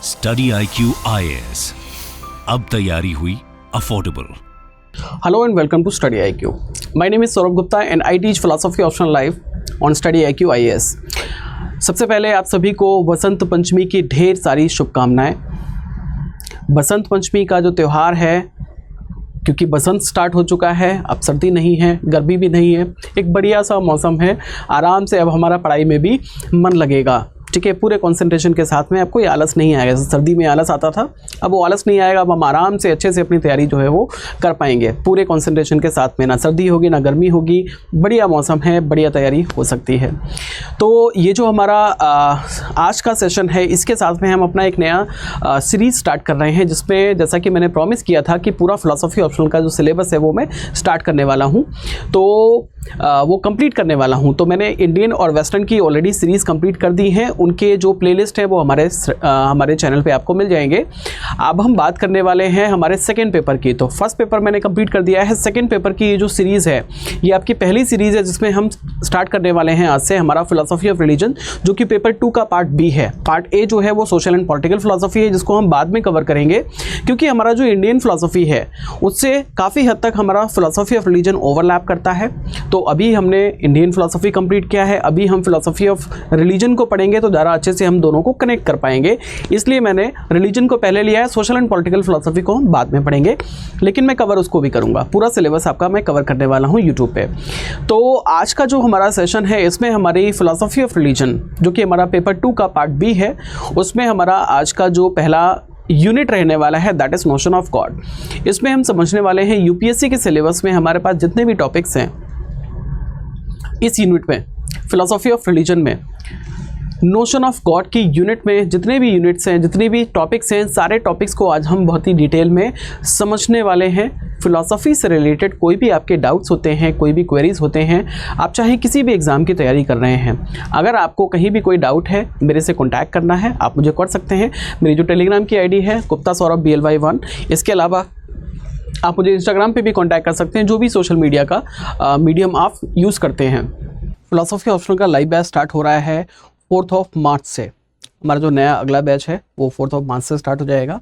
Study IQ IAS, अब तैयारी हुई affordable. Hello and welcome to Study IQ. My name is Saurabh Gupta and I teach philosophy optional life on Study IQ IAS. सबसे पहले आप सभी को वसंत पंचमी की ढेर सारी शुभकामनाएं। बसंत पंचमी का जो त्यौहार है, क्योंकि बसंत स्टार्ट हो चुका है, अब सर्दी नहीं है, गर्मी भी नहीं है, एक बढ़िया सा मौसम है, आराम से अब हमारा पढ़ाई में भी मन लगेगा। ठीक है, पूरे कंसंट्रेशन के साथ में आपको ये आलस नहीं आएगा। जैसे सर्दी में आलस आता था, अब वो आलस नहीं आएगा। अब हम आराम से अच्छे से अपनी तैयारी जो है वो कर पाएंगे पूरे कंसंट्रेशन के साथ में। ना सर्दी होगी ना गर्मी होगी, बढ़िया मौसम है, बढ़िया तैयारी हो सकती है। तो ये जो हमारा आज का सेशन है, इसके साथ में हम अपना एक नया सीरीज़ स्टार्ट कर रहे हैं, जिसमें जैसा कि मैंने प्रॉमिस किया था कि पूरा फिलॉसफी ऑप्शनल का जो सिलेबस है वो मैं स्टार्ट करने वाला हूँ, तो वो कंप्लीट करने वाला हूँ। तो मैंने इंडियन और वेस्टर्न की ऑलरेडी सीरीज़ कंप्लीट कर दी है। उनके जो प्लेलिस्ट है वो हमारे चैनल पे आपको मिल जाएंगे। अब हम बात करने वाले हैं हमारे सेकंड पेपर की। तो फर्स्ट पेपर मैंने कंप्लीट कर दिया है। सेकंड पेपर की ये जो सीरीज़ है, ये आपकी पहली सीरीज़ है, जिसमें हम स्टार्ट करने वाले हैं आज से हमारा फिलॉसफी ऑफ रिलीजन, जो कि पेपर 2 का पार्ट बी है। पार्ट ए जो है वो सोशल एंड पॉलिटिकल फिलॉसफी है, जिसको हम बाद में कवर करेंगे, क्योंकि हमारा जो इंडियन फिलॉसफी है उससे काफ़ी हद तक हमारा फिलॉसफी ऑफ रिलीजन ओवरलैप करता है। तो अभी हमने इंडियन फिलॉसफी कंप्लीट किया है, अभी हम फिलॉसफी ऑफ रिलीजन को पढ़ेंगे, तो ज़्यादा अच्छे से हम दोनों को कनेक्ट कर पाएंगे। इसलिए मैंने रिलीजन को पहले लिया है, सोशल एंड पॉलिटिकल फिलॉसफी को हम बाद में पढ़ेंगे, लेकिन मैं कवर उसको भी करूंगा। पूरा सिलेबस आपका मैं कवर करने वाला हूं यूट्यूब पे। तो आज का जो हमारा सेशन है, इसमें हमारी फिलॉसफी ऑफ रिलीजन, जो कि हमारा पेपर 2 का पार्ट बी है, उसमें हमारा आज का जो पहला यूनिट रहने वाला है, that is notion of God. इसमें हम समझने वाले हैं यूपीएससी के सिलेबस में हमारे पास जितने भी टॉपिक्स हैं इस यूनिट में, फिलॉसफी ऑफ रिलीजन में, नोशन ऑफ गॉड की यूनिट में जितने भी यूनिट्स हैं, जितने भी टॉपिक्स हैं, सारे टॉपिक्स को आज हम बहुत ही डिटेल में समझने वाले हैं। फिलॉसफी से रिलेटेड कोई भी आपके डाउट्स होते हैं, कोई भी क्वेरीज होते हैं, आप चाहे किसी भी एग्ज़ाम की तैयारी कर रहे हैं, अगर आपको कहीं भी कोई डाउट है, मेरे से कॉन्टैक्ट करना है, आप मुझे कर सकते हैं। मेरी जो टेलीग्राम की आईडी है गुप्ता सौरभ BLY1। इसके अलावा आप मुझे इंस्टाग्राम पे भी कांटेक्ट कर सकते हैं, जो भी सोशल मीडिया का मीडियम आप यूज़ करते हैं। फिलॉसफी ऑप्शनल का लाइव बैच स्टार्ट हो रहा है 4 मार्च से। हमारा जो नया अगला बैच है वो 4 मार्च से स्टार्ट हो जाएगा।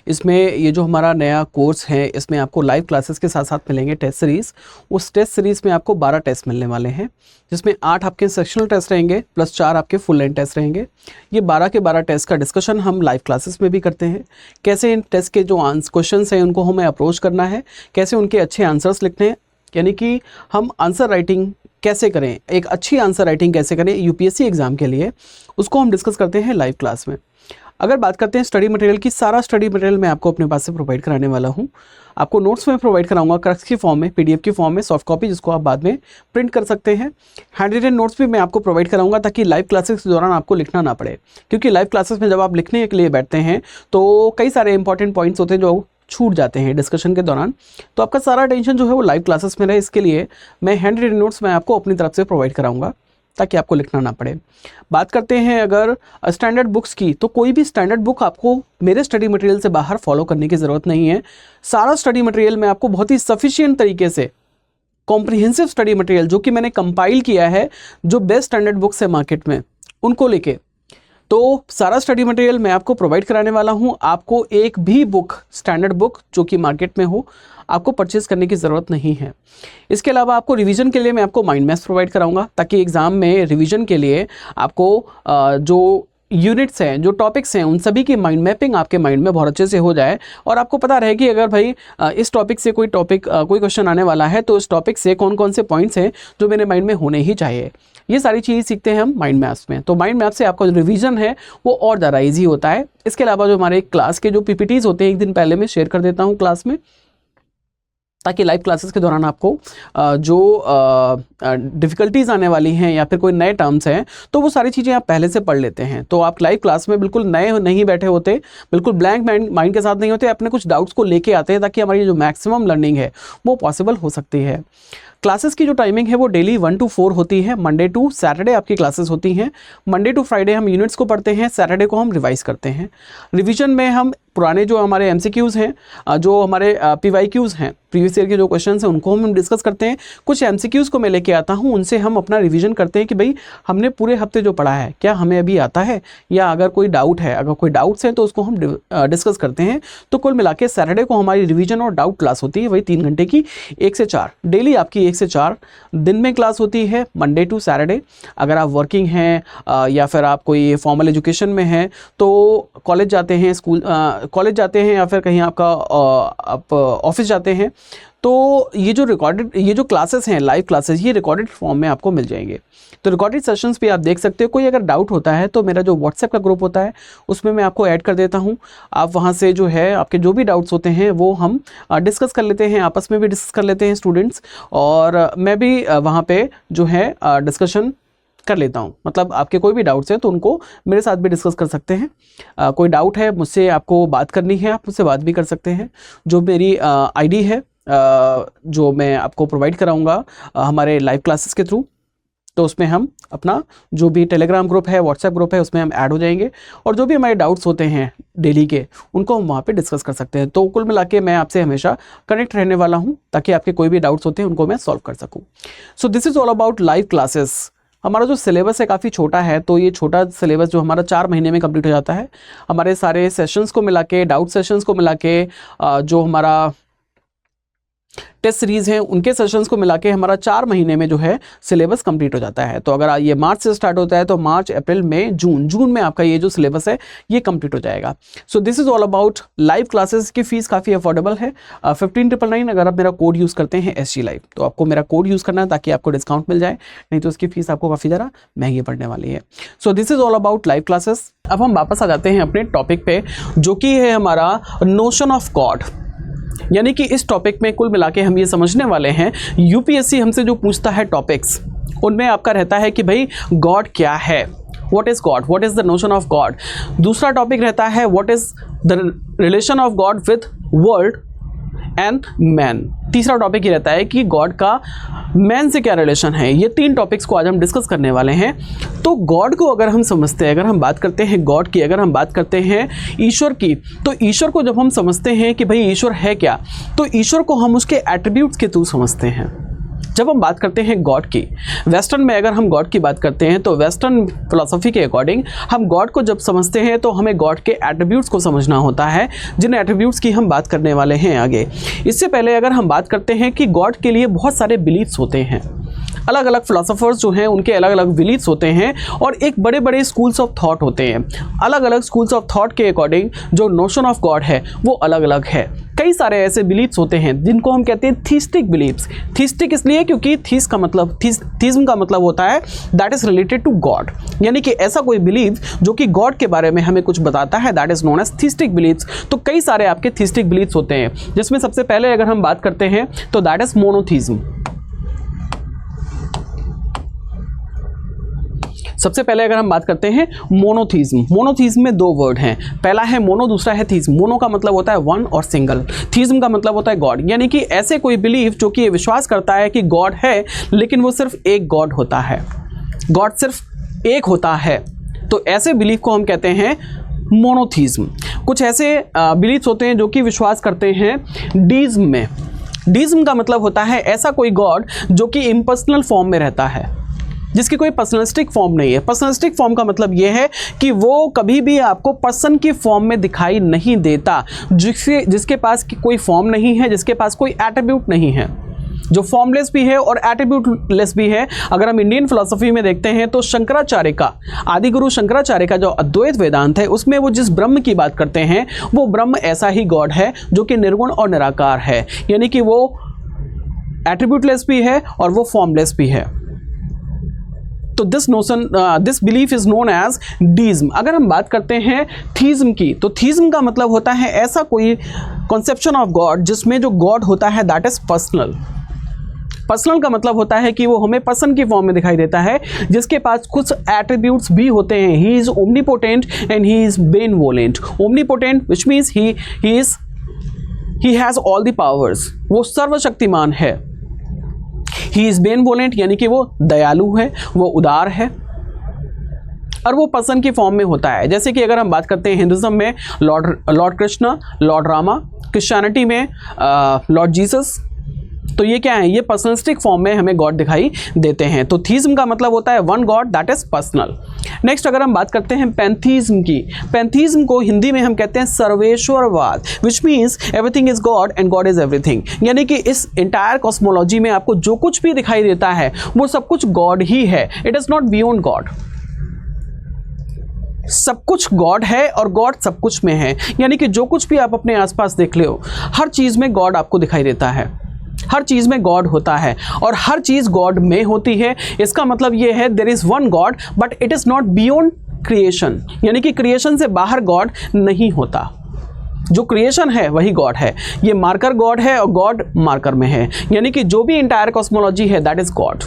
इसमें ये जो हमारा नया कोर्स है, इसमें आपको लाइव क्लासेस के साथ साथ मिलेंगे टेस्ट सीरीज़। उस टेस्ट सीरीज़ में आपको 12 टेस्ट मिलने वाले हैं, जिसमें 8 आपके सेक्शनल टेस्ट रहेंगे प्लस 4 आपके फुल लेंथ टेस्ट रहेंगे। ये 12 के 12 टेस्ट का डिस्कशन हम लाइव क्लासेस में भी करते हैं। कैसे इन टेस्ट के जो क्वेश्चन हैं उनको हमें अप्रोच करना है, कैसे उनके अच्छे आंसर्स लिखने हैं, यानी कि हम आंसर राइटिंग कैसे करें, एक अच्छी आंसर राइटिंग कैसे करें यूपीएससी एग्ज़ाम के लिए, उसको हम डिस्कस करते हैं लाइव क्लास में। अगर बात करते हैं स्टडी मटेरियल की, सारा स्टडी मटेरियल मैं आपको अपने पास से प्रोवाइड कराने वाला हूं। आपको नोट्स में प्रोवाइड कराऊंगा क्रक्स की फॉर्म में, PDF की फॉर्म में, सॉफ्ट कॉपी, जिसको आप बाद में प्रिंट कर सकते हैं। हैंड रिटन नोट्स भी मैं आपको प्रोवाइड कराऊंगा, ताकि लाइव क्लासेस के दौरान आपको लिखना ना पड़े, क्योंकि लाइव क्लासेस में जब आप लिखने के लिए बैठते हैं तो कई सारे इंपॉर्टेंट पॉइंट्स होते हैं जो छूट जाते हैं डिस्कशन के दौरान। तो आपका सारा टेंशन जो है वो लाइव क्लासेस में रहे, इसके लिए मैं हैंड रिटन नोट्स मैं आपको अपनी तरफ से प्रोवाइड कराऊंगा, ताकि आपको लिखना ना पड़े। बात करते हैं अगर स्टैंडर्ड बुक्स की, तो कोई भी स्टैंडर्ड बुक आपको मेरे स्टडी मटेरियल से बाहर फॉलो करने की ज़रूरत नहीं है। सारा स्टडी मटेरियल मैं आपको बहुत ही सफिशिएंट तरीके से, कॉम्प्रिहेंसिव स्टडी मटेरियल जो कि मैंने कंपाइल किया है, जो बेस्ट स्टैंडर्ड बुक्स है मार्केट में, उनको लेके, तो सारा स्टडी मटेरियल मैं आपको प्रोवाइड कराने वाला हूं। आपको एक भी बुक, स्टैंडर्ड बुक जो कि मार्केट में हो, आपको परचेज करने की ज़रूरत नहीं है। इसके अलावा आपको रिवीजन के लिए मैं आपको माइंड मैप्स प्रोवाइड कराऊंगा, ताकि एग्ज़ाम में रिवीजन के लिए आपको जो यूनिट्स हैं, जो टॉपिक्स हैं, उन सभी की माइंड मैपिंग आपके माइंड में बहुत अच्छे से हो जाए, और आपको पता रहे कि अगर भाई इस टॉपिक से कोई क्वेश्चन आने वाला है, तो इस टॉपिक से कौन कौन से पॉइंट्स हैं जो मेरे माइंड में होने ही चाहिए। ये सारी चीज़ें सीखते हैं हम माइंड मैप्स में। तो माइंड मैप से आपका जो रिवीजन है वो और ज़्यादा ईजी होता है। इसके अलावा जो हमारे क्लास के जो PPTs होते हैं, एक दिन पहले मैं शेयर कर देता हूँ क्लास में, ताकि लाइव क्लासेस के दौरान आपको जो डिफ़िकल्टीज़ आने वाली हैं या फिर कोई नए टर्म्स हैं, तो वो सारी चीज़ें आप पहले से पढ़ लेते हैं। तो आप लाइव क्लास में बिल्कुल नए नहीं बैठे होते, बिल्कुल ब्लैंक माइंड के साथ नहीं होते, अपने कुछ डाउट्स को लेके आते हैं, ताकि हमारी जो मैक्सिमम लर्निंग है वो पॉसिबल हो सकती है। क्लासेस की जो टाइमिंग है वो डेली 1 to 4 होती है। मंडे टू सैटरडे आपकी क्लासेस होती हैं। मंडे टू फ्राइडे हम यूनिट्स को पढ़ते हैं, सैटरडे को हम रिवाइज करते हैं। रिवीजन में हम पुराने जो हमारे MCQs हैं, जो हमारे PYQs हैं, प्रीवियस ईयर के जो क्वेश्चन हैं उनको हम डिस्कस करते हैं। कुछ MCQs को मैं लेके आता हूँ, उनसे हम अपना रिवीजन करते हैं कि भाई हमने पूरे हफ्ते जो पढ़ा है क्या हमें अभी आता है, या अगर कोई डाउट है, अगर कोई डाउट्स हैं तो उसको हम डिस्कस करते हैं। तो कुल मिला के सैटरडे को हमारी रिवीजन और डाउट क्लास होती है, वही 3 घंटे की 1 से 4 डेली आपकी 1 से 4 दिन में क्लास होती है, मंडे टू सैटरडे। अगर आप वर्किंग हैं या फिर आप कोई फॉर्मल एजुकेशन में हैं तो कॉलेज जाते हैं, स्कूल कॉलेज जाते हैं या फिर कहीं आपका आप ऑफिस जाते हैं, तो ये जो क्लासेस हैं, लाइव क्लासेस, ये रिकॉर्डेड फॉर्म में आपको मिल जाएंगे। तो रिकॉर्डेड सेशंस भी आप देख सकते हो। कोई अगर डाउट होता है तो मेरा जो व्हाट्सएप का ग्रुप होता है उसमें मैं आपको ऐड कर देता हूँ। आप वहाँ से जो है आपके जो भी डाउट्स होते हैं वो हम डिस्कस कर लेते हैं, आपस में भी डिस्कस कर लेते हैं स्टूडेंट्स, और मैं भी वहाँ पे जो है डिस्कशन कर लेता हूँ। मतलब आपके कोई भी डाउट्स हैं तो उनको मेरे साथ भी डिस्कस कर सकते हैं। कोई डाउट है, मुझसे आपको बात करनी है, आप मुझसे बात भी कर सकते हैं। जो मेरी आईडी है जो मैं आपको प्रोवाइड कराऊंगा हमारे लाइव क्लासेस के थ्रू, तो उसमें हम अपना जो भी टेलीग्राम ग्रुप है, व्हाट्सएप ग्रुप है, उसमें हम ऐड हो जाएंगे, और जो भी हमारे डाउट्स होते हैं डेली के उनको हम वहाँ पे डिस्कस कर सकते हैं। तो कुल मिला के मैं आपसे हमेशा कनेक्ट रहने वाला हूँ ताकि आपके कोई भी डाउट्स होते हैं उनको मैं सॉल्व कर सकूँ। सो this is all about live classes. हमारा जो सिलेबस है काफ़ी छोटा है, तो ये छोटा सिलेबस जो हमारा 4 महीने में कंप्लीट हो जाता है। हमारे सारे सेशंस को मिला के, डाउट सेशंस को मिला के, जो हमारा टेस्ट सीरीज़ हैं उनके सेशंस को मिला के हमारा 4 महीने में जो है सिलेबस कंप्लीट हो जाता है। तो अगर ये मार्च से स्टार्ट होता है तो मार्च, अप्रैल, मई, जून में आपका ये जो सिलेबस है ये कंप्लीट हो जाएगा। सो this is all about live classes की फ़ीस काफ़ी अफोर्डेबल है, 15,999। अगर आप मेरा कोड यूज़ करते हैं SG Live, तो आपको मेरा कोड यूज़ करना है ताकि आपको डिस्काउंट मिल जाए, नहीं तो उसकी फ़ीस आपको काफ़ी ज़्यादा महंगी पड़ने वाली है। So this is all about live classes. अब हम वापस आ जाते हैं अपने टॉपिक पे, जो कि है हमारा नोशन ऑफ गॉड। यानी कि इस टॉपिक में कुल मिला के हम ये समझने वाले हैं, UPSC हमसे जो पूछता है टॉपिक्स, उनमें आपका रहता है कि भाई गॉड क्या है, what is God, what is the notion of God. दूसरा टॉपिक रहता है what is the relation of God with world and man. तीसरा टॉपिक ये रहता है कि गॉड का मैन से क्या रिलेशन है। ये 3 टॉपिक्स को आज हम डिस्कस करने वाले हैं। तो गॉड को अगर हम समझते हैं, अगर हम बात करते हैं गॉड की, अगर हम बात करते हैं ईश्वर की, तो ईश्वर को जब हम समझते हैं कि भाई ईश्वर है क्या, तो ईश्वर को हम उसके एट्रीब्यूट्स के थ्रू समझते हैं। जब हम बात करते हैं गॉड की, वेस्टर्न में अगर हम गॉड की बात करते हैं तो वेस्टर्न फिलॉसफी के अकॉर्डिंग हम गॉड को जब समझते हैं तो हमें गॉड के एट्रीब्यूट्स को समझना होता है, जिन एट्रीब्यूट्स की हम बात करने वाले हैं आगे। इससे पहले अगर हम बात करते हैं कि गॉड के लिए बहुत सारे बिलीफ्स होते हैं, अलग अलग फिलोसोफर्स जो हैं उनके अलग अलग बिलीफ्स होते हैं, और एक बड़े बड़े स्कूल्स ऑफ थॉट होते हैं। अलग अलग स्कूल्स ऑफ थॉट के अकॉर्डिंग जो नोशन ऑफ गॉड है वो अलग अलग है। कई सारे ऐसे बिलीफ्स होते हैं जिनको हम कहते हैं थीस्टिक बिलीफ्स। थीस्टिक इसलिए क्योंकि थीस का मतलब, थीज्म का मतलब होता है that is related to God, यानी कि ऐसा कोई बिलीफ जो कि गॉड के बारे में हमें कुछ बताता है, that is known as theistic beliefs. तो कई सारे आपके थीस्टिक बिलीफ्स होते हैं, जिसमें सबसे पहले अगर हम बात करते हैं तो दैट इज मोनोथीज्म। सबसे पहले अगर हम बात करते हैं मोनोथीज्म, मोनोथीज्म में 2 वर्ड हैं, पहला है मोनो, दूसरा है थीज्म। मोनो का मतलब होता है वन और सिंगल, थीज्म का मतलब होता है गॉड, यानी कि ऐसे कोई बिलीफ जो कि विश्वास करता है कि गॉड है लेकिन वो सिर्फ एक गॉड होता है, गॉड सिर्फ एक होता है, तो ऐसे बिलीफ को हम कहते हैं मोनोथीज्म। कुछ ऐसे बिलीफ्स होते हैं जो कि विश्वास करते हैं डीज्म में। डीज्म का मतलब होता है ऐसा कोई गॉड जो कि इम्पर्सनल फॉर्म में रहता है, जिसकी कोई पर्सनलिस्टिक फॉर्म नहीं है। पर्सनलिस्टिक फॉर्म का मतलब ये है कि वो कभी भी आपको पर्सन की फॉर्म में दिखाई नहीं देता, जिसके पास कोई फॉर्म नहीं है, जिसके पास कोई एट्रीब्यूट नहीं है, जो फॉर्मलेस भी है और एट्रीब्यूटलेस भी है। अगर हम इंडियन फिलोसफी में देखते हैं तो शंकराचार्य का, आदिगुरु शंकराचार्य का जो अद्वैत वेदांत है उसमें वो जिस ब्रह्म की बात करते हैं वो ब्रह्म ऐसा ही गॉड है जो कि निर्गुण और निराकार है, यानी कि वो एट्रीब्यूटलेस भी है और वो फॉर्मलेस भी है। तो this belief is known as deism. अगर हम बात करते हैं थीज्म की, तो थीज्म का मतलब होता है ऐसा कोई कॉन्सेप्शन ऑफ गॉड जिसमें जो गॉड होता है दैट इज पर्सनल। पर्सनल का मतलब होता है कि वो हमें पर्सन की फॉर्म में दिखाई देता है, जिसके पास कुछ एट्रीब्यूट्स भी होते हैं। He is omnipotent and he is benevolent. Omnipotent which means he has all the powers, वो सर्वशक्तिमान है। ही इज बेनवोलेंट यानी कि वो दयालु है, वो उदार है। और वो पर्सन की फॉर्म में होता है। जैसे कि अगर हम बात करते हैं हिंदुज़म में Lord Krishna, Lord Rama, Christianity में लॉर्ड जीसस, तो ये क्या है, ये पर्सनलिस्टिक फॉर्म में हमें गॉड दिखाई देते हैं। तो थीज्म का मतलब होता है one God that is personal. Next अगर हम बात करते हैं पैंथीज्म की, पैंथीज्म को हिंदी में हम कहते हैं सर्वेश्वरवाद, which means everything is God and God is everything. यानी कि इस इंटायर कॉस्मोलॉजी में आपको जो कुछ भी दिखाई देता है वो सब कुछ गॉड ही है, it is not beyond God. सब कुछ गॉड है और गॉड सब कुछ में है। यानी कि जो कुछ भी आप अपने आसपास देख ले हो, हर चीज़ में गॉड आपको दिखाई देता है, हर चीज़ में गॉड होता है और हर चीज़ गॉड में होती है। इसका मतलब ये है there is one God but it is not beyond creation. यानी कि क्रिएशन से बाहर गॉड नहीं होता, जो क्रिएशन है वही गॉड है। ये मार्कर गॉड है और गॉड मार्कर में है। यानी कि जो भी इंटायर कॉस्मोलॉजी है दैट इज़ गॉड,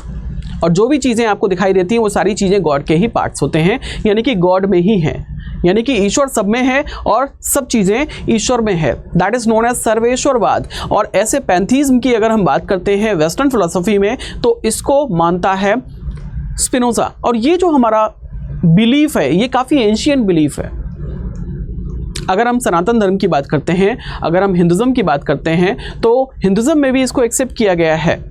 और जो भी चीज़ें आपको दिखाई देती हैं वो सारी चीज़ें गॉड के ही पार्ट्स होते हैं, यानी कि गॉड में ही है। यानी कि ईश्वर सब में है और सब चीज़ें ईश्वर में है, दैट इज़ नोन एज सर्वेश्वरवाद। और ऐसे पैंथीज्म की अगर हम बात करते हैं वेस्टर्न फिलोसफी में, तो इसको मानता है स्पिनोजा। और ये जो हमारा बिलीफ है ये काफ़ी एंशियंट बिलीफ है। अगर हम सनातन धर्म की बात करते हैं, अगर हम हिंदुज़म की बात करते हैं, तो हिंदुज़म में भी इसको एक्सेप्ट किया गया है,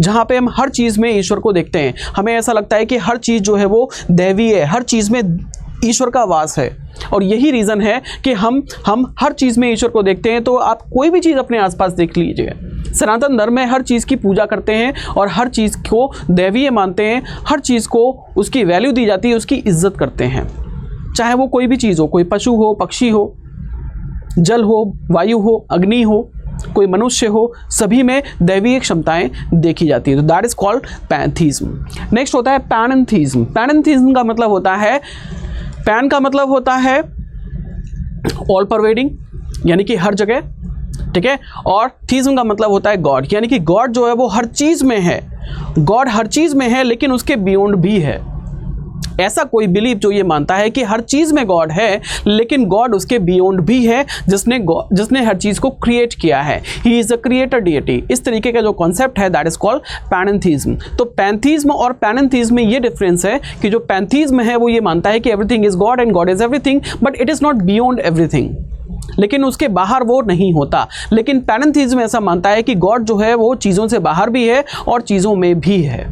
जहाँ पे हम हर चीज़ में ईश्वर को देखते हैं। हमें ऐसा लगता है कि हर चीज़ जो है वो दैवी है, हर चीज़ में ईश्वर का वास है। और यही रीज़न है कि हम हर चीज़ में ईश्वर को देखते हैं। तो आप कोई भी चीज़ अपने आसपास देख लीजिए, सनातन धर्म में हर चीज़ की पूजा करते हैं और हर चीज़ को दैवीय मानते हैं, हर चीज़ को उसकी वैल्यू दी जाती है, उसकी इज्जत करते हैं, चाहे वो कोई भी चीज़ हो, कोई पशु हो, पक्षी हो, जल हो, वायु हो, अग्नि हो, कोई मनुष्य हो, सभी में दैवीय क्षमताएं देखी जाती है। तो दैट इज कॉल्ड पैंथीज्म। नेक्स्ट होता है पैनेंथीज्म। पैनेंथीज्म का मतलब होता है, पैन का मतलब होता है ऑल परवेडिंग, यानी कि हर जगह, ठीक है। और थीज्म का मतलब होता है गॉड, यानी कि गॉड जो है वो हर चीज़ में है, गॉड हर चीज़ में है लेकिन उसके बियॉन्ड भी है। ऐसा कोई बिलीफ जो ये मानता है कि हर चीज़ में गॉड है लेकिन गॉड उसके बियॉन्ड भी है, जिसने हर चीज़ को क्रिएट किया है, he is a creator deity. इस तरीके का जो कॉन्सेप्ट है दैट इज कॉल्ड पैनेंथीज्म। तो पैंथीज्म और पैनेंथीज्म में ये डिफरेंस है कि जो पैंथीज्म है वो ये मानता है कि everything is God and God is everything, but it is not beyond everything, लेकिन उसके बाहर वो नहीं होता। लेकिन पैनेंथीज्म ऐसा मानता है कि गॉड जो है वो चीज़ों से बाहर भी है और चीज़ों में भी है,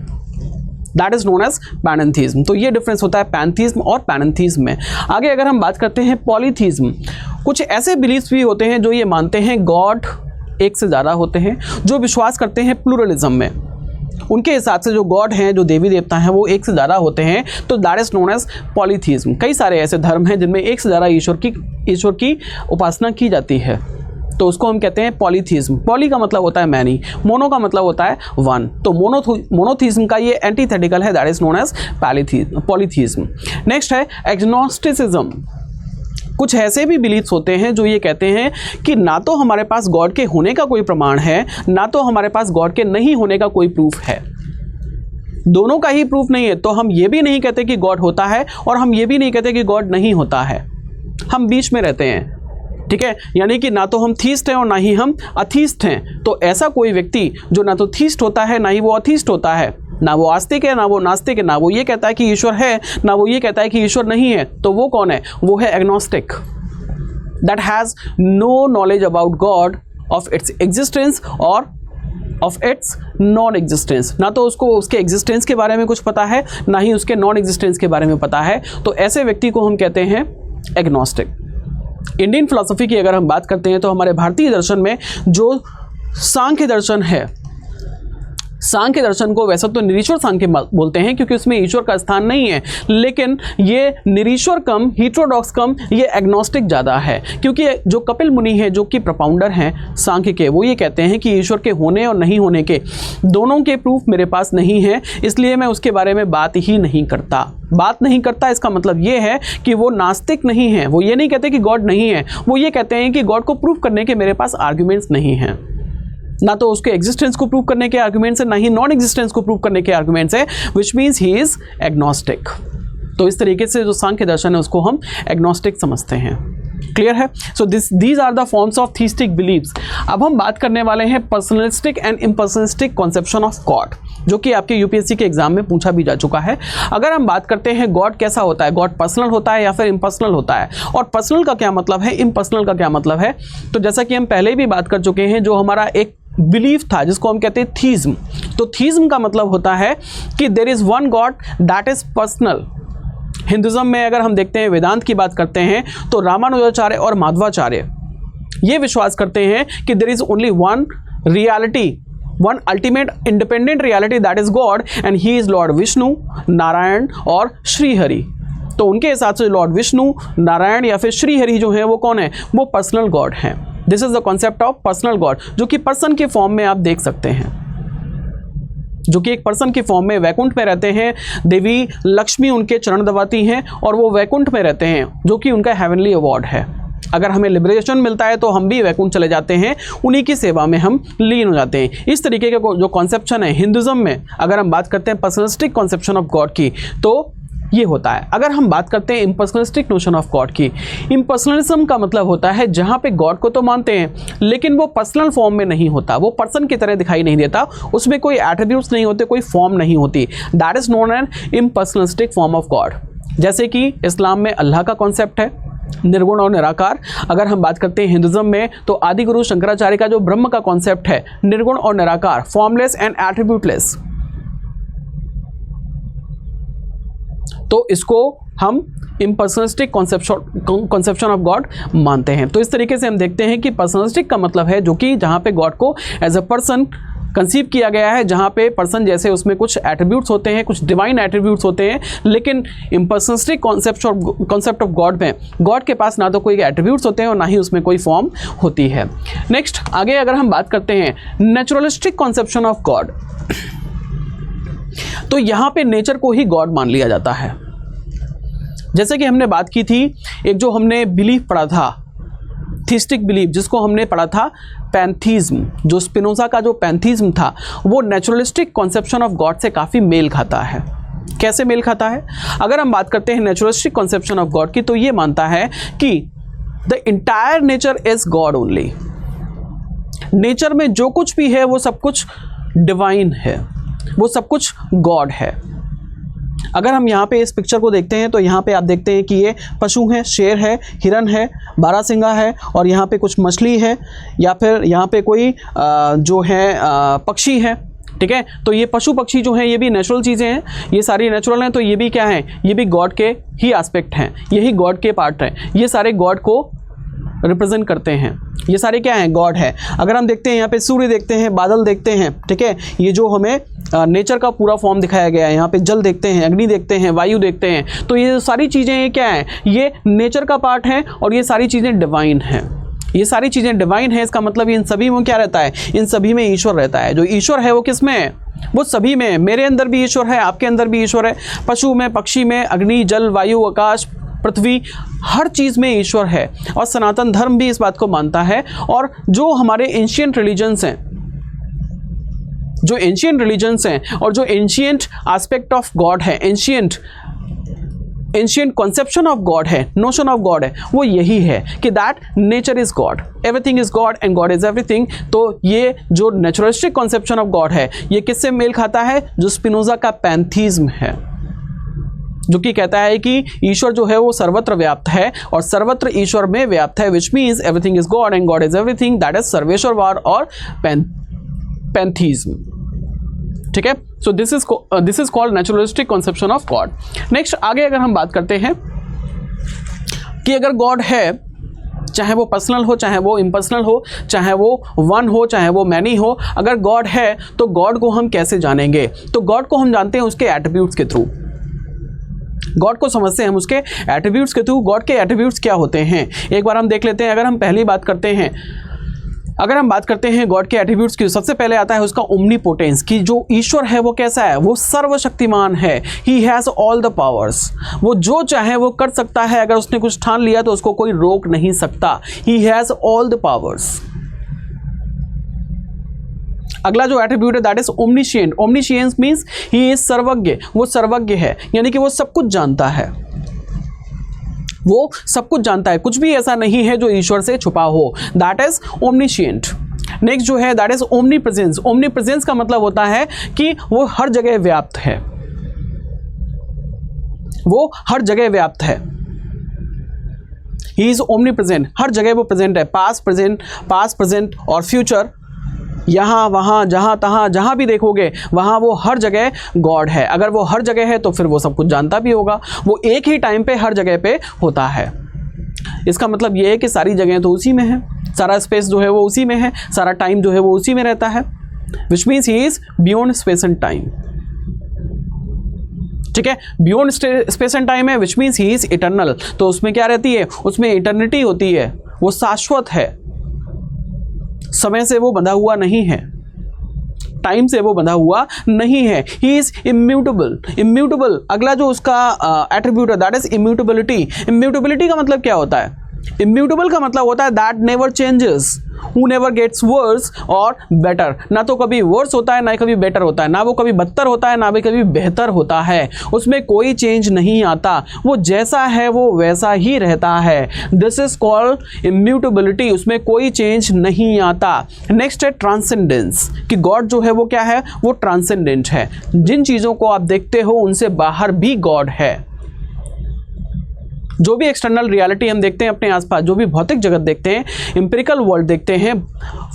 दैट इज नोन एज पैनेंथीज्म। तो ये डिफरेंस होता है पैंथीज्म और पैनेंथीज्म में। आगे अगर हम बात करते हैं पॉलीथीज्म, कुछ ऐसे बिलीफ्स भी होते हैं जो ये मानते हैं गॉड एक से ज़्यादा होते हैं, जो विश्वास करते हैं प्लूरलिज्म में। उनके हिसाब से जो गॉड हैं, जो देवी देवता हैं, वो एक से ज़्यादा होते हैं, तो that is known as polytheism. कई सारे ऐसे धर्म हैं जिनमें एक से ज़्यादा ईश्वर की उपासना की जाती है, तो उसको हम कहते हैं पॉलीथीज्म। पॉली का मतलब होता है मैनी, मोनो का मतलब होता है वन। तो मोनोथीज्म का ये एंटीथेटिकल है, that is known as polytheism. Next है एग्नोस्टिसिज्म। कुछ ऐसे भी बिलीफ्स होते हैं जो ये कहते हैं कि ना तो हमारे पास गॉड के होने का कोई प्रमाण है, ना तो हमारे पास गॉड के नहीं होने का कोई प्रूफ है, दोनों का ही प्रूफ नहीं है। तो हम ये भी नहीं कहते कि गॉड होता है और हम ये भी नहीं कहते कि गॉड नहीं होता है, हम बीच में रहते हैं, ठीक है। यानी कि ना तो हम थीस्ट हैं और ना ही हम अथीस्ट हैं। तो ऐसा कोई व्यक्ति जो ना तो थीस्ट होता है ना ही वो अथीस्ट होता है, ना वो आस्तिक है ना वो नास्तिक है, ना वो ये कहता है कि ईश्वर है ना वो ये कहता है कि ईश्वर नहीं है, तो वो कौन है? वो है agnostic, that has no knowledge about God, of its existence और ऑफ इट्स नॉन एग्जिस्टेंस। ना तो उसको उसके एग्जिस्टेंस के बारे में कुछ पता है ना ही उसके नॉन एग्जिस्टेंस के बारे में पता है, तो ऐसे व्यक्ति को हम कहते हैं एग्नोस्टिक। इंडियन फिलॉसफी की अगर हम बात करते हैं तो हमारे भारतीय दर्शन में जो सांख्य दर्शन है, सांख्य दर्शन को वैसे तो निरीश्वर सांख्य बोलते हैं क्योंकि उसमें ईश्वर का स्थान नहीं है, लेकिन ये निरीश्वर कम, हीट्रोडॉक्स कम, ये एग्नोस्टिक ज़्यादा है। क्योंकि जो कपिल मुनि हैं जो कि प्रपाउंडर हैं सांख्य के, वो ये कहते हैं कि ईश्वर के होने और नहीं होने के दोनों के प्रूफ मेरे पास नहीं है, इसलिए मैं उसके बारे में बात ही नहीं करता। बात नहीं करता इसका मतलब ये है कि वो नास्तिक नहीं है, वो ये नहीं कहते कि गॉड नहीं है, वो ये कहते हैं कि गॉड को प्रूफ करने के मेरे पास आर्ग्यूमेंट्स नहीं हैं, ना तो उसके एग्जिस्टेंस को प्रूव करने के आर्गुमेंट्स है ना ही नॉन एग्जिस्टेंस को प्रूव करने के आर्गुमेंट्स है, which means he is agnostic. तो इस तरीके से जो सांख्य दर्शन है उसको हम एग्नोस्टिक समझते हैं। क्लियर है? So these are the forms of theistic believes. अब हम बात करने वाले हैं personalistic and impersonalistic conception of God, जो कि आपके यूपीएससी के एग्जाम में पूछा भी जा चुका है। अगर हम बात करते हैं गॉड कैसा होता है, गॉड पर्सनल होता है या फिर इम्पर्सनल होता है, और पर्सनल का क्या मतलब है, इम्पर्सनल का क्या मतलब है, तो जैसा कि हम पहले भी बात कर चुके हैं, जो हमारा एक बिलीफ था जिसको हम कहते हैं थीज्म, तो थीज्म का मतलब होता है कि there is one God that is personal. Hinduism में अगर हम देखते हैं, वेदांत की बात करते हैं, तो रामानुजाचार्य और माधवाचार्य ये विश्वास करते हैं कि there is only one reality, one ultimate independent reality that is God, and he is lord Vishnu, Narayan और श्रीहरि। तो उनके हिसाब से लॉर्ड विष्णु, नारायण या फिर श्रीहरि जो है वो कौन है, वो पर्सनल गॉड हैं। This is the concept of personal God, जो कि पर्सन के फॉर्म में आप देख सकते हैं, जो कि एक पर्सन के फॉर्म में वैकुंठ में रहते हैं। देवी लक्ष्मी उनके चरण दबाती हैं और वो वैकुंठ में रहते हैं, जो कि उनका हेवनली अवार्ड है। अगर हमें लिबरेशन मिलता है तो हम भी वैकुंठ चले जाते हैं, उन्हीं की सेवा में हम लीन हो जाते हैं। इस तरीके का जो कॉन्सेप्शन है हिंदुज्म में, अगर हम बात करते हैं पर्सनलिस्टिक कॉन्सेप्शन ऑफ गॉड की, तो ये होता है। अगर हम बात करते हैं इम्पर्सनलिस्टिक नोशन ऑफ गॉड की, इम्पर्सनलिज्म का मतलब होता है जहाँ पे गॉड को तो मानते हैं लेकिन वो पर्सनल फॉर्म में नहीं होता, वो पर्सन की तरह दिखाई नहीं देता, उसमें कोई एट्रीब्यूट्स नहीं होते, कोई फॉर्म नहीं होती। That is known an impersonalistic form of God. जैसे कि इस्लाम में अल्लाह का कॉन्सेप्ट है निर्गुण और निराकार। अगर हम बात करते हैं हिंदुज्म में, तो आदि गुरु शंकराचार्य का जो ब्रह्म का कॉन्सेप्ट है निर्गुण और निराकार, फॉर्मलेस एंड एट्रीब्यूटलेस, तो इसको हम इम्पर्सनलिस्टिक कॉन्सेप्शन ऑफ गॉड मानते हैं। तो इस तरीके से हम देखते हैं कि पर्सनलिस्टिक का मतलब है जो कि जहाँ पे गॉड को एज अ पर्सन कंसीव किया गया है, जहाँ पे पर्सन जैसे उसमें कुछ एट्रीब्यूट्स होते हैं, कुछ डिवाइन एट्रीब्यूट्स होते हैं, लेकिन इम्पर्सनलिस्टिक कॉन्सेप्ट ऑफ गॉड में गॉड के पास ना तो कोई एट्रीब्यूट्स होते हैं और ना ही उसमें कोई फॉर्म होती है। नेक्स्ट आगे अगर हम बात करते हैं नेचुरलिस्टिक कॉन्सेप्शन ऑफ गॉड, तो यहाँ पे नेचर को ही गॉड मान लिया जाता है। जैसे कि हमने बात की थी, एक जो हमने बिलीफ पढ़ा था, थीस्टिक बिलीफ, जिसको हमने पढ़ा था पैंथीज्म, जो स्पिनोजा का जो पैंथीज्म था, वो नेचुरलिस्टिक कॉन्सेप्शन ऑफ गॉड से काफ़ी मेल खाता है। कैसे मेल खाता है? अगर हम बात करते हैं नेचुरलिस्टिक कॉन्सेप्शन ऑफ गॉड की, तो ये मानता है कि the entire nature is God only. Nature में जो कुछ भी है वो सब कुछ डिवाइन है, वो सब कुछ गॉड है। अगर हम यहाँ पे इस पिक्चर को देखते हैं, तो यहाँ पे आप देखते हैं कि ये पशु है, शेर है, हिरन है, बारहसिंगा है, और यहाँ पे कुछ मछली है, या फिर यहाँ पे कोई जो है पक्षी है। ठीक है, तो ये पशु पक्षी जो हैं ये भी नेचुरल चीज़ें हैं, ये सारी नेचुरल हैं, तो ये भी क्या हैं, ये भी गॉड के ही एस्पेक्ट हैं, यही गॉड के पार्ट हैं, ये सारे गॉड को रिप्रेजेंट करते हैं, ये सारे क्या हैं, गॉड है। अगर हम देखते हैं यहाँ पे सूर्य देखते हैं, बादल देखते हैं, ठीक है, ये जो हमें नेचर का पूरा फॉर्म दिखाया गया है, यहाँ पे जल देखते हैं, अग्नि देखते हैं, वायु देखते हैं, तो ये सारी चीज़ें क्या हैं, ये नेचर का पार्ट हैं और ये सारी चीज़ें डिवाइन हैं। ये सारी चीज़ें डिवाइन हैं, इसका मतलब इन सभी में क्या रहता है, इन सभी में ईश्वर रहता है। जो ईश्वर है वो किस में है, वो सभी में है। मेरे अंदर भी ईश्वर है, आपके अंदर भी ईश्वर है, पशु में, पक्षी में, अग्नि, जल, वायु, आकाश, पृथ्वी, हर चीज़ में ईश्वर है। और सनातन धर्म भी इस बात को मानता है। और जो हमारे एंशिएंट रिलीजन्स हैं, जो एंशिएंट रिलीजन्स हैं और जो एंशिएंट एस्पेक्ट ऑफ गॉड है, एंशिएंट कॉन्सेप्शन ऑफ गॉड है, नोशन ऑफ गॉड है, वो यही है कि that nature is God, everything is God and God is everything. तो ये जो नेचुरलिस्टिक कॉन्सेप्शन ऑफ गॉड है, ये किससे मेल खाता है, जो स्पिनोजा का पैंथीज्म है, जो कि कहता है कि ईश्वर जो है वो सर्वत्र व्याप्त है और सर्वत्र ईश्वर में व्याप्त है, which means everything is God and God is everything. That is सर्वेश्वरवाद और पैंथीज्म। ठीक है, so this is called naturalistic conception of God. Next आगे अगर हम बात करते हैं कि अगर गॉड है, चाहे वो पर्सनल हो, चाहे वो इम्पर्सनल हो, चाहे वो वन हो, चाहे वो मैनी हो, अगर गॉड है तो गॉड को हम कैसे जानेंगे? तो गॉड को हम जानते हैं उसके एट्रीब्यूट्स के थ्रू। गॉड को समझते हैं हम उसके एट्रीब्यूट्स के थ्रू। गॉड के एट्रीब्यूट्स क्या होते हैं, एक बार हम देख लेते हैं। अगर हम पहली बात करते हैं, अगर हम बात करते हैं गॉड के एट्रीब्यूट्स की, सबसे पहले आता है उसका ओमनीपोटेंस, कि जो ईश्वर है वो कैसा है, वो सर्वशक्तिमान है। ही हैज़ ऑल द पावर्स, वो जो चाहे वो कर सकता है, अगर उसने कुछ ठान लिया तो उसको कोई रोक नहीं सकता। He has all the powers. अगला जो एट्रीब्यूट है that is omniscient. Omniscience means he is सर्वज्ञ, वो सर्वज्ञ है, यानी कि वो सब कुछ जानता है। वो सब कुछ जानता है, कुछ भी ऐसा नहीं है जो ईश्वर से छुपा हो। That is ओमनिशिएंट। नेक्स्ट जो है that is omni presence. Omni presence का मतलब होता है कि वो हर जगह व्याप्त है, वो हर जगह व्याप्त है। ही इज ओमनी प्रेजेंट, हर जगह वो प्रेजेंट है, पास्ट प्रेजेंट और फ्यूचर, यहाँ वहाँ जहाँ तहाँ जहाँ भी देखोगे वहाँ वो हर जगह गॉड है। अगर वो हर जगह है तो फिर वो सब कुछ जानता भी होगा, वो एक ही टाइम पे हर जगह पे होता है। इसका मतलब ये है कि सारी जगह तो उसी में है, सारा स्पेस जो है वो उसी में है, सारा टाइम जो है वो उसी में रहता है, which means he is beyond space and time. ठीक है, बियॉन्ड स्पेस एंड टाइम है, which means he is eternal. तो उसमें क्या रहती है, उसमें इटर्निटी होती है, वो शाश्वत है, समय से वो बंधा हुआ नहीं है, टाइम से वो बंधा हुआ नहीं है। He is immutable. इम्यूटेबल अगला जो उसका एट्रीब्यूट है दैट इज इम्यूटेबिलिटी। इम्यूटेबिलिटी का मतलब क्या होता है? इम्यूटेबल का मतलब होता है that never changes, who never gets worse और बेटर। ना तो कभी वर्स होता है ना कभी बेटर होता है, ना वो कभी बदतर होता है ना भी कभी बेहतर होता है, उसमें कोई चेंज नहीं आता, वो जैसा है वो वैसा ही रहता है। दिस इज कॉल्ड इम्यूटेबिलिटी, उसमें कोई चेंज नहीं आता। नेक्स्ट है ट्रांसेंडेंस, कि गॉड जो है वो क्या है, वो ट्रांसेंडेंट है, जिन चीज़ों को आप देखते हो उनसे बाहर भी गॉड है। जो भी एक्सटर्नल रियलिटी हम देखते हैं अपने आसपास, जो भी भौतिक जगत देखते हैं, एम्पिरिकल वर्ल्ड देखते हैं,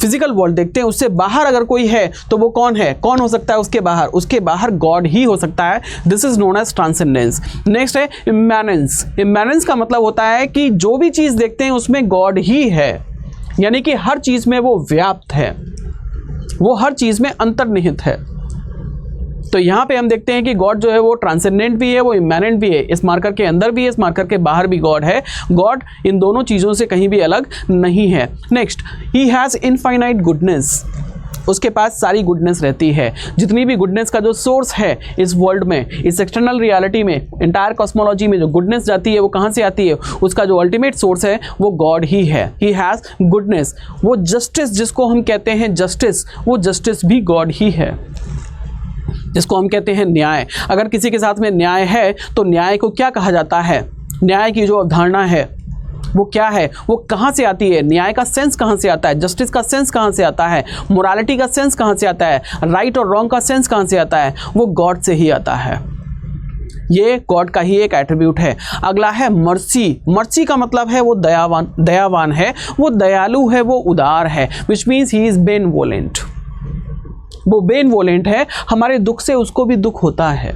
फिजिकल वर्ल्ड देखते हैं, उससे बाहर अगर कोई है तो वो कौन है, कौन हो सकता है उसके बाहर? उसके बाहर गॉड ही हो सकता है। This is known as transcendence. Next है इम्मैनेंस। इम्मैनेंस का मतलब होता है कि जो भी चीज़ देखते हैं उसमें गॉड ही है, यानी कि हर चीज़ में वो व्याप्त है, वो हर चीज़ में अंतर्निहित है। तो यहाँ पे हम देखते हैं कि गॉड जो है वो ट्रांसेंडेंट भी है, वो इम्मैनेंट भी है, इस मार्कर के अंदर भी है, इस मार्कर के बाहर भी गॉड है। गॉड इन दोनों चीज़ों से कहीं भी अलग नहीं है। Next, he has infinite goodness. उसके पास सारी गुडनेस रहती है, जितनी भी गुडनेस का जो सोर्स है इस वर्ल्ड में, इस एक्सटर्नल रियलिटी में, इंटायर कॉस्मोलॉजी में जो गुडनेस जाती है वो कहाँ से आती है? उसका जो अल्टीमेट सोर्स है वो गॉड ही है। He has goodness. वो जस्टिस जिसको हम कहते हैं जस्टिस, वो जस्टिस भी गॉड ही है, जिसको हम कहते हैं न्याय। अगर किसी के साथ में न्याय है तो न्याय को क्या कहा जाता है? न्याय की जो अवधारणा है वो क्या है, वो कहाँ से आती है? न्याय का सेंस कहाँ से आता है? जस्टिस का सेंस कहाँ से आता है? मोरालिटी का सेंस कहाँ से आता है? राइट और रॉन्ग का सेंस कहाँ से आता है? वो गॉड से ही आता है। ये गॉड का ही एक एट्रीब्यूट है। अगला है मर्सी। मर्सी का मतलब है वो दयावान है, वो दयालु है, वो उदार है, विच मीन्स ही इज बेनवोलेंट। वो बेनवोलेंट है, हमारे दुख से उसको भी दुख होता है,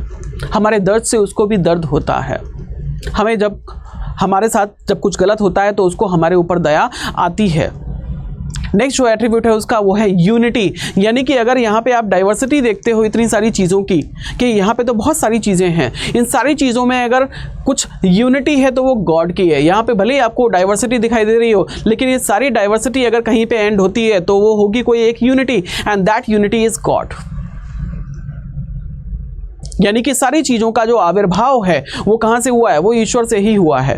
हमारे दर्द से उसको भी दर्द होता है। हमें जब हमारे साथ जब कुछ गलत होता है तो उसको हमारे ऊपर दया आती है। नेक्स्ट जो एट्रीब्यूट है उसका वो है यूनिटी, यानी कि अगर यहाँ पे आप डाइवर्सिटी देखते हो इतनी सारी चीज़ों की, कि यहाँ पे तो बहुत सारी चीज़ें हैं, इन सारी चीज़ों में अगर कुछ यूनिटी है तो वो गॉड की है। यहाँ पे भले ही आपको डाइवर्सिटी दिखाई दे रही हो, लेकिन ये सारी डाइवर्सिटी अगर कहीं पे एंड होती है तो वो होगी कोई एक unity, and that unity is God. यानी कि सारी चीज़ों का जो आविर्भाव है वो कहाँ से हुआ है? वो ईश्वर से ही हुआ है।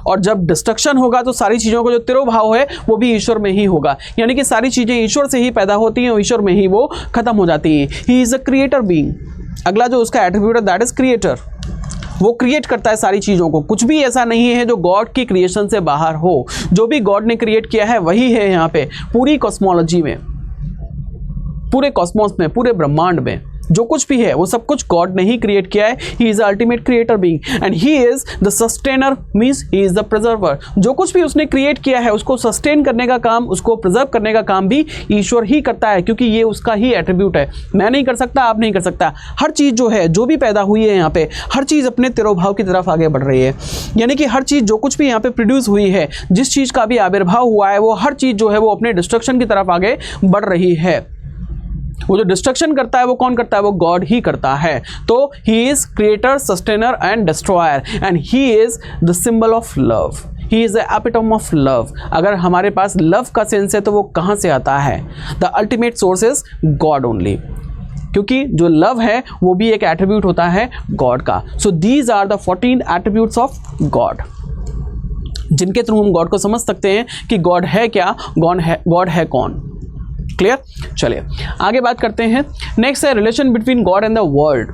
और जब डिस्ट्रक्शन होगा तो सारी चीज़ों का जो तिरोभाव है वो भी ईश्वर में ही होगा, यानी कि सारी चीज़ें ईश्वर से ही पैदा होती हैं और ईश्वर में ही वो खत्म हो जाती हैं। ही इज़ अ क्रिएटर बीइंग। अगला जो उसका एट्रीब्यूट है दैट इज क्रिएटर। वो क्रिएट करता है सारी चीज़ों को, कुछ भी ऐसा नहीं है जो गॉड की क्रिएशन से बाहर हो। जो भी गॉड ने क्रिएट किया है वही है यहाँ पे पूरी कॉस्मोलॉजी में, पूरे कॉस्मोस में, पूरे ब्रह्मांड में जो कुछ भी है वो सब कुछ गॉड ने ही क्रिएट किया है। He is the ultimate creator being and he is the sustainer, means he is the preserver. जो कुछ भी उसने क्रिएट किया है उसको सस्टेन करने का काम, उसको प्रिजर्व करने का काम भी ईश्वर ही करता है, क्योंकि ये उसका ही एट्रीब्यूट है। मैं नहीं कर सकता, आप नहीं कर सकता। हर चीज़ जो है, जो भी पैदा हुई है यहाँ पे, हर चीज़ अपने तिरोभाव की तरफ आगे बढ़ रही है। यानी कि हर चीज़ जो कुछ भी यहाँ पे प्रोड्यूस हुई है, जिस चीज़ का भी आविर्भाव हुआ है, वो हर चीज़ जो है वो अपने डिस्ट्रक्शन की तरफ आगे बढ़ रही है। वो जो डिस्ट्रक्शन करता है वो कौन करता है? वो गॉड ही करता है। तो he is creator, sustainer and destroyer, and he is the symbol of love. He is the epitome of love. अगर हमारे पास लव का सेंस है तो वो कहाँ से आता है? The ultimate source is God only, क्योंकि जो लव है वो भी एक एट्रीब्यूट होता है गॉड का। So these are the 14 attributes of God, जिनके थ्रू हम गॉड को समझ सकते हैं कि गॉड है क्या, गॉड है कौन। क्लियर? चलिए आगे बात करते हैं। नेक्स्ट है relation between God and the world.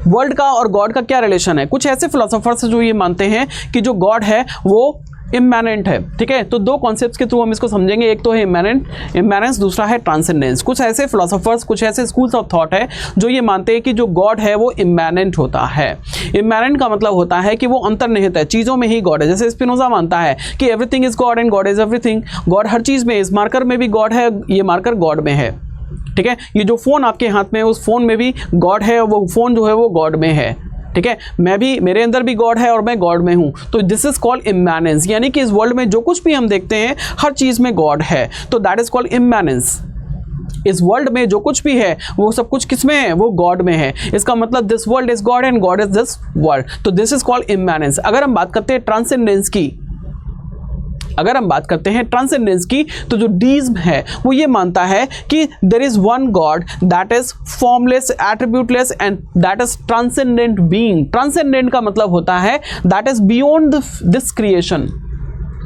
World का और गॉड का क्या रिलेशन है। कुछ ऐसे फिलोसोफर्स जो ये मानते हैं कि जो गॉड है वो इम्मैनेंट है, ठीक है। तो दो कॉन्सेप्ट्स के थ्रू हम इसको समझेंगे, एक तो है इम्मैनेंस, दूसरा है ट्रांसेंडेंस। कुछ ऐसे फिलोसोफर्स, कुछ ऐसे स्कूल्स ऑफ थॉट है जो ये मानते हैं कि जो गॉड है वो इम्मैनेंट होता है। इम्मैनेंट का मतलब होता है कि वो अंतर्निहित है, चीज़ों में ही गॉड है। जैसे स्पिनोजा मानता है कि everything is God and God is everything. God हर चीज़ में, इस मार्कर में भी गॉड है, ये मार्कर गॉड में है, ठीक है। ये जो फ़ोन आपके हाथ में है उस फ़ोन में भी गॉड है, वो फ़ोन जो है वो गॉड में है, ठीक है। मैं भी, मेरे अंदर भी गॉड है और मैं गॉड में हूँ। तो दिस इज कॉल्ड इम्मैनेंस, यानी कि इस वर्ल्ड में जो कुछ भी हम देखते हैं हर चीज़ में गॉड है, तो दैट इज कॉल्ड इम्मैनेंस। इस वर्ल्ड में जो कुछ भी है वो सब कुछ किस में है, वो गॉड में है। इसका मतलब this world is God and God is this world, तो दिस इज कॉल्ड इम्मैनेंस। अगर हम बात करते हैं ट्रांसेंडेंस की, ट्रांसेंडेंस की, तो जो डीज़्म है वो ये मानता है कि there is one God that is formless, attributeless and that is transcendent being. Transcendent का मतलब होता है that is beyond this creation,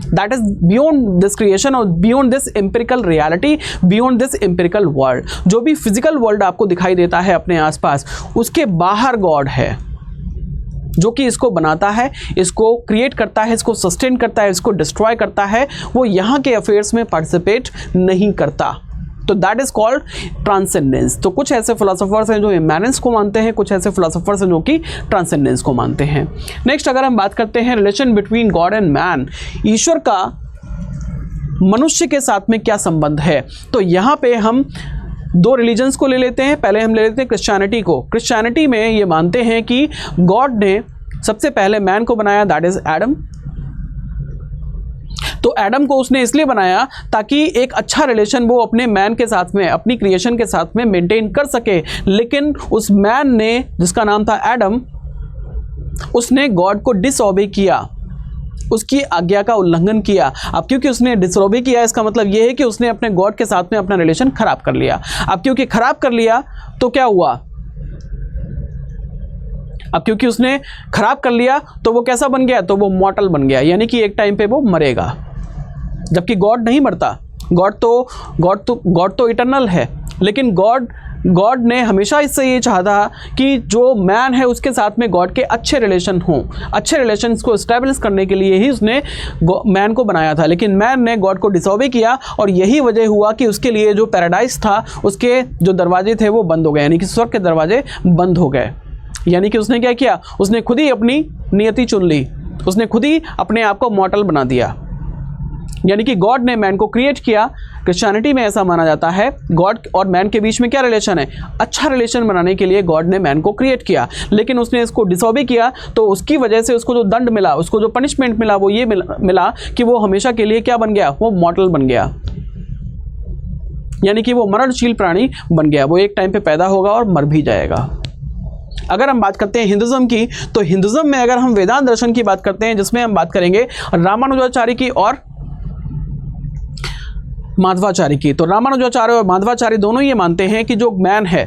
that is beyond this creation और beyond this empirical reality, beyond this empirical world. जो भी physical world आपको दिखाई देता है अपने आसपास, उसके बाहर गॉड है जो कि इसको बनाता है, इसको क्रिएट करता है, इसको सस्टेन करता है, इसको डिस्ट्रॉय करता है। वो यहाँ के अफेयर्स में पार्टिसिपेट नहीं करता, तो दैट इज कॉल्ड ट्रांसेंडेंस। तो कुछ ऐसे फिलोसोफर्स हैं जो इम्मैनेंस को मानते हैं, कुछ ऐसे फिलोसोफर्स हैं जो कि ट्रांसेंडेंस को मानते हैं। नेक्स्ट अगर हम बात करते हैं relation between God and man, ईश्वर का मनुष्य के साथ में क्या संबंध है, तो यहाँ पे हम दो रिलीजन्स को ले लेते हैं। पहले हम ले लेते हैं क्रिश्चियनिटी को। क्रिश्चियनिटी में ये मानते हैं कि गॉड ने सबसे पहले मैन को बनाया, दैट इज एडम। तो एडम को उसने इसलिए बनाया ताकि एक अच्छा रिलेशन वो अपने मैन के साथ में, अपनी क्रिएशन के साथ में मेंटेन कर सके। लेकिन उस मैन ने, जिसका नाम था एडम, उसने गॉड को डिसओबे किया, उसकी आज्ञा का उल्लंघन किया। अब क्योंकि उसने डिसओबे किया, इसका मतलब यह है कि उसने अपने गॉड के साथ में अपना रिलेशन खराब कर लिया। अब क्योंकि खराब कर लिया तो क्या हुआ, अब क्योंकि उसने खराब कर लिया तो वो कैसा बन गया, तो वो मॉर्टल बन गया, यानी कि एक टाइम पे वो मरेगा। जबकि गॉड नहीं मरता, गॉड तो इटर्नल है। लेकिन गॉड ने हमेशा इससे ये चाहा कि जो मैन है उसके साथ में गॉड के अच्छे रिलेशन हों। अच्छे रिलेशंस को इस्टेब्लिश करने के लिए ही उसने मैन को बनाया था। लेकिन मैन ने गॉड को डिसओबे किया और यही वजह हुआ कि उसके लिए जो पैराडाइज था उसके जो दरवाजे थे वो बंद हो गए, यानी कि स्वर्ग के दरवाजे बंद हो गए। यानी कि उसने क्या किया, उसने खुद ही अपनी नियति चुन ली, उसने खुद ही अपने आप को मॉर्टल बना दिया। यानी कि गॉड ने मैन को क्रिएट किया। क्रिश्चियनिटी में ऐसा माना जाता है गॉड और मैन के बीच में क्या रिलेशन है, अच्छा रिलेशन बनाने के लिए गॉड ने मैन को क्रिएट किया। लेकिन उसने इसको डिसओबे किया तो उसकी वजह से उसको जो दंड मिला, उसको जो पनिशमेंट मिला वो ये मिला कि वो हमेशा के लिए क्या बन गया, वो मॉर्टल बन गया, यानी कि वो मरणशील प्राणी बन गया। वो एक टाइम पे पैदा होगा और मर भी जाएगा। अगर हम बात करते हैं हिंदुज़म की, तो हिंदुज़म में अगर हम वेदांत दर्शन की बात करते हैं, जिसमें हम बात करेंगे रामानुजाचार्य की और माधवाचार्य की, तो रामानुजाचार्य और माधवाचार्य दोनों ये मानते हैं कि जो मैन है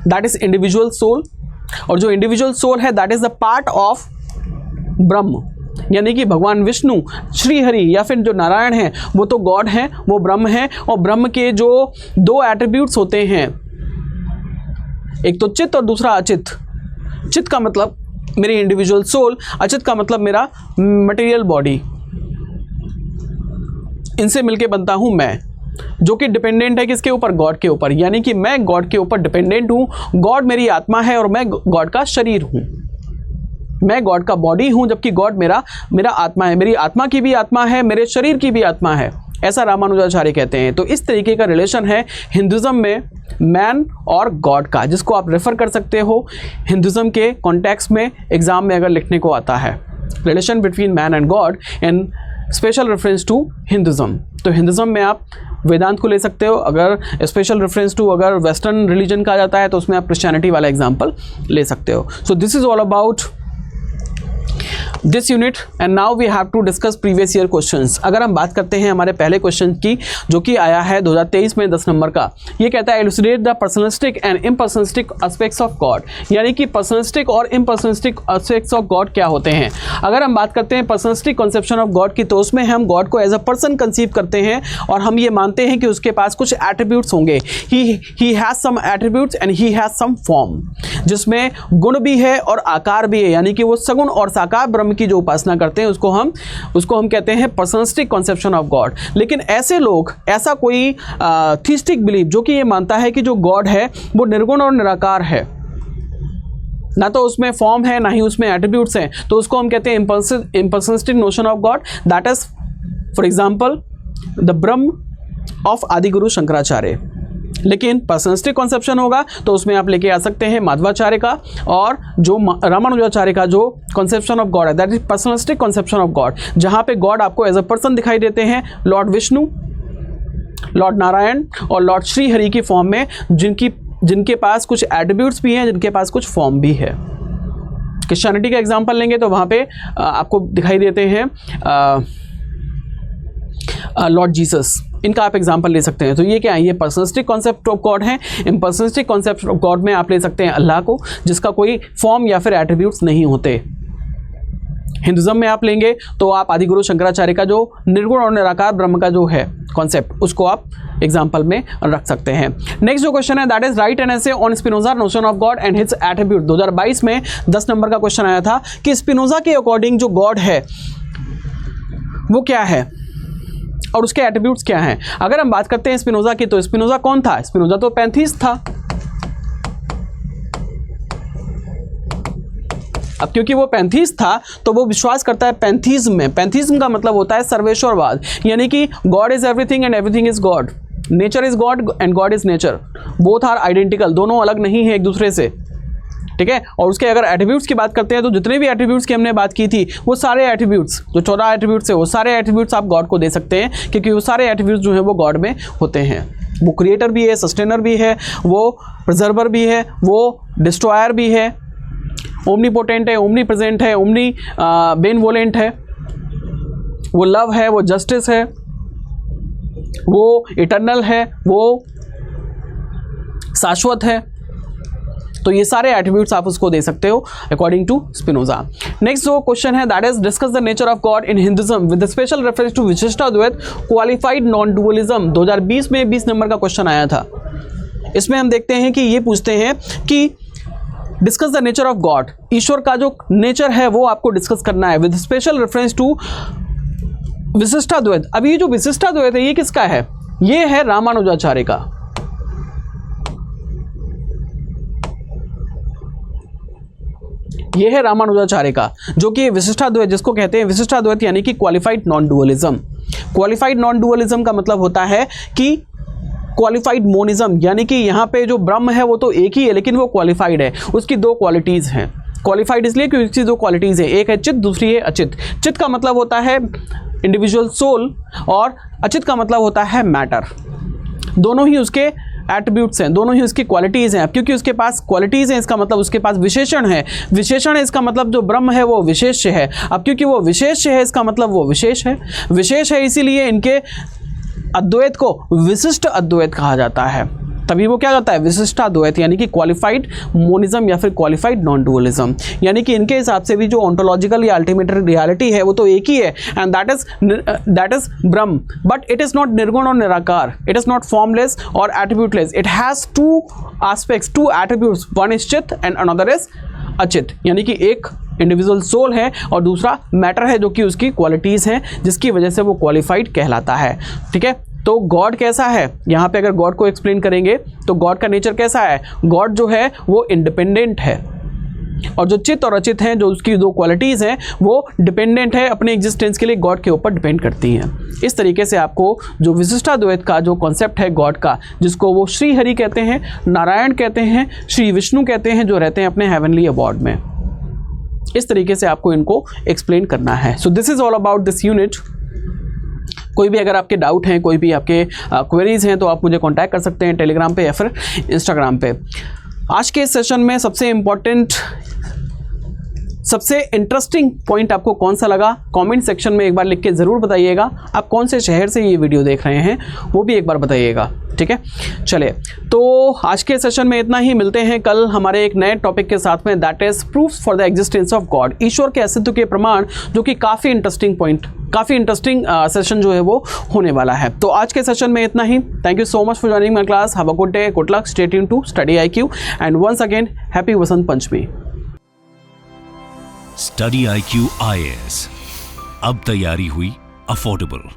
दैट इज इंडिविजुअल सोल, और जो इंडिविजुअल सोल है that is the part of ब्रह्म, यानी कि भगवान विष्णु, श्री हरि या फिर जो नारायण है वो तो गॉड हैं, वो ब्रह्म हैं। और ब्रह्म के जो दो एट्रीब्यूट्स होते हैं, एक तो चित्त और दूसरा अचित। चित्त का मतलब मेरी इंडिविजुअल सोल, अचित का मतलब मेरा मटेरियल बॉडी। इनसे मिलके बनता हूँ मैं, जो कि डिपेंडेंट है किसके ऊपर, गॉड के ऊपर। यानी कि मैं गॉड के ऊपर डिपेंडेंट हूँ, गॉड मेरी आत्मा है और मैं गॉड का शरीर हूँ। मैं गॉड का बॉडी हूँ जबकि गॉड मेरा आत्मा है। मेरी आत्मा की भी आत्मा है, मेरे शरीर की भी आत्मा है, ऐसा रामानुजाचार्य कहते हैं। तो इस तरीके का रिलेशन है हिंदुज़म में मैन और गॉड का, जिसको आप रेफ़र कर सकते हो हिंदुज़म के कॉन्टेक्स्ट में, एग्ज़ाम में अगर लिखने को आता है, relation between man and God and special reference to Hinduism. तो हिंदुज़म में आप वेदांत को ले सकते हो, अगर स्पेशल रेफरेंस टू अगर वेस्टर्न रिलीजन का जाता है तो उसमें आप क्रिश्चियनिटी वाला एग्जाम्पल ले सकते हो। So this is all about this unit and now we have to discuss previous year questions. अगर हम बात करते हैं हमारे पहले क्वेश्चन की, जो कि आया है 2023 में 10 नंबर का, ये कहता है elucidate the personalistic and impersonalistic aspects of God, यानी कि पर्सनलिस्टिक और इम्पर्सनलिस्टिक एस्पेक्ट्स ऑफ गॉड क्या होते हैं। अगर हम बात करते हैं पर्सनलिस्टिक कॉन्सेप्शन ऑफ गॉड की, तो उसमें हम गॉड को एज अ पर्सन कंसीव करते हैं और हम ये मानते हैं कि उसके पास कुछ एट्रीब्यूट्स होंगे। He has some attributes and he has some form, जिसमें गुण भी है और आकार भी है, यानी कि वो सगुण और साकार ब्रह्म की जो उपासना करते हैं उसको हम कहते हैं पर्सनलिस्टिक कॉन्सेप्शन ऑफ गॉड। लेकिन ऐसे लोग, ऐसा कोई थीस्टिक बिलीफ जो कि ये मानता है कि जो गॉड है वो निर्गुण और निराकार है, ना तो उसमें फॉर्म है ना ही उसमें एट्रीब्यूट्स हैं, तो उसको हम कहते हैं impersonalistic notion of God. That is for example the Brahm of Adiguru Shankaracharya. लेकिन पर्सनलिस्टिक कॉन्सेप्शन होगा तो उसमें आप लेके आ सकते हैं माधवाचार्य का, और जो रामानुजाचार्य का जो कॉन्सेप्शन ऑफ गॉड है that is personalistic conception of God, जहाँ पे गॉड आपको एज अ पर्सन दिखाई देते हैं, लॉर्ड विष्णु, लॉर्ड नारायण और लॉर्ड श्री हरि की फॉर्म में, जिनके पास कुछ एट्रीब्यूट्स भी हैं, जिनके पास कुछ फॉर्म भी है। क्रिश्चियनिटी का एग्जाम्पल लेंगे तो वहाँ पे आपको दिखाई देते हैं लॉर्ड जीसस, इनका आप एग्जाम्पल ले सकते हैं। तो ये क्या है, ये पर्सनलिस्टिक कॉन्सेप्ट ऑफ गॉड है। इम्पर्सनलिस्टिक कॉन्सेप्ट ऑफ गॉड में आप ले सकते हैं अल्लाह को, जिसका कोई फॉर्म या फिर एट्रीब्यूट्स नहीं होते। हिंदुज़म में आप लेंगे तो आप आदिगुरु शंकराचार्य का जो निर्गुण और निराकार ब्रह्म का जो है कॉन्सेप्ट, उसको आप एग्जाम्पल में रख सकते हैं। नेक्स्ट जो क्वेश्चन है that is right an essay on Spinoza notion of God and his attribute. 2022 में 10 नंबर का क्वेश्चन आया था कि स्पिनोजा के अकॉर्डिंग जो गॉड है वो क्या है और उसके एट्रीब्यूट्स क्या हैं। अगर हम बात करते हैं स्पिनोजा की, तो स्पिनोजा कौन था? स्पिनोजा तो पैंथीस्ट था। अब क्योंकि वो पैंथीस्ट था तो वो विश्वास करता है पैंथीज्म में। पैंथीज्म का मतलब होता है सर्वेश्वरवाद, यानी कि God is everything and everything is God, nature is God and God is nature, both are identical, दोनों अलग नहीं है एक दूसरे से, ठीक है। और उसके अगर एट्रीब्यूट्स की बात करते हैं तो जितने भी एट्रीब्यूट्स की हमने बात की थी, वो सारे एट्रीब्यूट्स, जो 14 एट्रीब्यूट्स है, वो सारे एट्रीब्यूट्स आप गॉड को दे सकते हैं, क्योंकि वो सारे एट्रीब्यूट्स जो है वो गॉड में होते हैं। वो क्रिएटर भी है, सस्टेनर भी है, वो प्रिजर्वर भी है, वो डिस्ट्रॉयर भी है, ओमनीपोटेंट है, ओमनी प्रेजेंट है, ओमनी बेनवोलेंट है, वो लव है, वो जस्टिस है, वो इटर्नल है, वो शाश्वत है। तो ये सारे एट्रीब्यूट्स आप उसको दे सकते हो अकॉर्डिंग टू स्पिनोजा। नेक्स्ट जो क्वेश्चन है that is discuss the nature of God in Hinduism with special reference to Vishishtadvaita qualified non dualism. 2020 में 20 नंबर का क्वेश्चन आया था। इसमें हम देखते हैं कि ये पूछते हैं कि discuss the nature of God, ईश्वर का जो नेचर है वो आपको डिस्कस करना है with special reference to Vishishtadvaita. अब ये जो विशिष्टाद्वैत है ये किसका है? ये है रामानुजाचार्य का। ये है रामानुजाचार्य का, जो कि विशिष्टाद्वैत जिसको कहते हैं विशिष्टाद्वैत, यानी कि qualified non dualism. Qualified non dualism का मतलब होता है कि क्वालिफाइड मोनिज्म, यानी कि यहाँ पे जो ब्रह्म है वो तो एक ही है लेकिन वो क्वालिफाइड है, उसकी दो क्वालिटीज़ हैं। क्वालिफाइड इसलिए क्योंकि उसकी दो क्वालिटीज़ हैं, एक है चित्त, दूसरी है अचित। चित्त का मतलब होता है इंडिविजुअल सोल और अचित का मतलब होता है मैटर। दोनों ही उसके एट्रीब्यूट्स हैं, दोनों ही उसकी क्वालिटीज़ हैं। अब क्योंकि उसके पास क्वालिटीज़ हैं इसका मतलब उसके पास विशेषण है, विशेषण है इसका मतलब जो ब्रह्म है वो विशेष है। अब क्योंकि वो विशेष है इसका मतलब वो विशेष है, विशेष है इसीलिए इनके अद्वैत को विशिष्ट अद्वैत कहा जाता है। तभी वो क्या करता है? विशिष्टाद्वैत, यानी कि क्वालिफाइड मोनिज्म या फिर क्वालिफाइड नॉन डुअलिज्म। यानी कि इनके हिसाब से भी जो ऑन्टोलॉजिकल या अल्टीमेटरी रियलिटी है वो तो एक ही है, and that is Brahm, but it is not निर्गुण और निराकार, इट इज़ नॉट फॉर्मलेस और attributeless, it has two aspects, two attributes, one is chitta and another is achit. यानी कि एक इंडिविजुअल सोल है और दूसरा मैटर है, जो कि उसकी क्वालिटीज़ हैं जिसकी वजह से वो क्वालिफाइड कहलाता है। ठीक है, तो गॉड कैसा है? यहाँ पे अगर गॉड को एक्सप्लेन करेंगे तो गॉड का नेचर कैसा है? गॉड जो है वो इंडिपेंडेंट है, और जो चित्त और अचित हैं, जो उसकी दो क्वालिटीज़ हैं, वो डिपेंडेंट है, अपने एग्जिस्टेंस के लिए गॉड के ऊपर डिपेंड करती हैं। इस तरीके से आपको जो विशिष्टाद्वैत का जो कॉन्सेप्ट है गॉड का, जिसको वो श्री हरि कहते हैं, नारायण कहते हैं, श्री विष्णु कहते हैं, जो रहते हैं अपने हेवनली अबॉर्ड में, इस तरीके से आपको इनको एक्सप्लेन करना है। So this is all about this unit. कोई भी अगर आपके डाउट हैं, कोई भी आपके क्वेरीज हैं, तो आप मुझे कांटेक्ट कर सकते हैं टेलीग्राम पे या फिर इंस्टाग्राम पे। आज के इस सेशन में सबसे इम्पॉर्टेंट सबसे इंटरेस्टिंग पॉइंट आपको कौन सा लगा कमेंट सेक्शन में एक बार लिख के ज़रूर बताइएगा। आप कौन से शहर से ये वीडियो देख रहे हैं वो भी एक बार बताइएगा, ठीक है। चलिए, तो आज के सेशन में इतना ही। मिलते हैं कल हमारे एक नए टॉपिक के साथ में, that is proofs for the existence of God, ईश्वर के अस्तित्व के प्रमाण, जो कि काफ़ी इंटरेस्टिंग सेशन जो है वो होने वाला है। तो आज के सेशन में इतना ही। Thank you so much for joining my class. Have a good day, good luck, stay tuned to study IQ and once again happy Vasant Panchami. Study IQ IAS, अब तैयारी हुई अफोर्डेबल।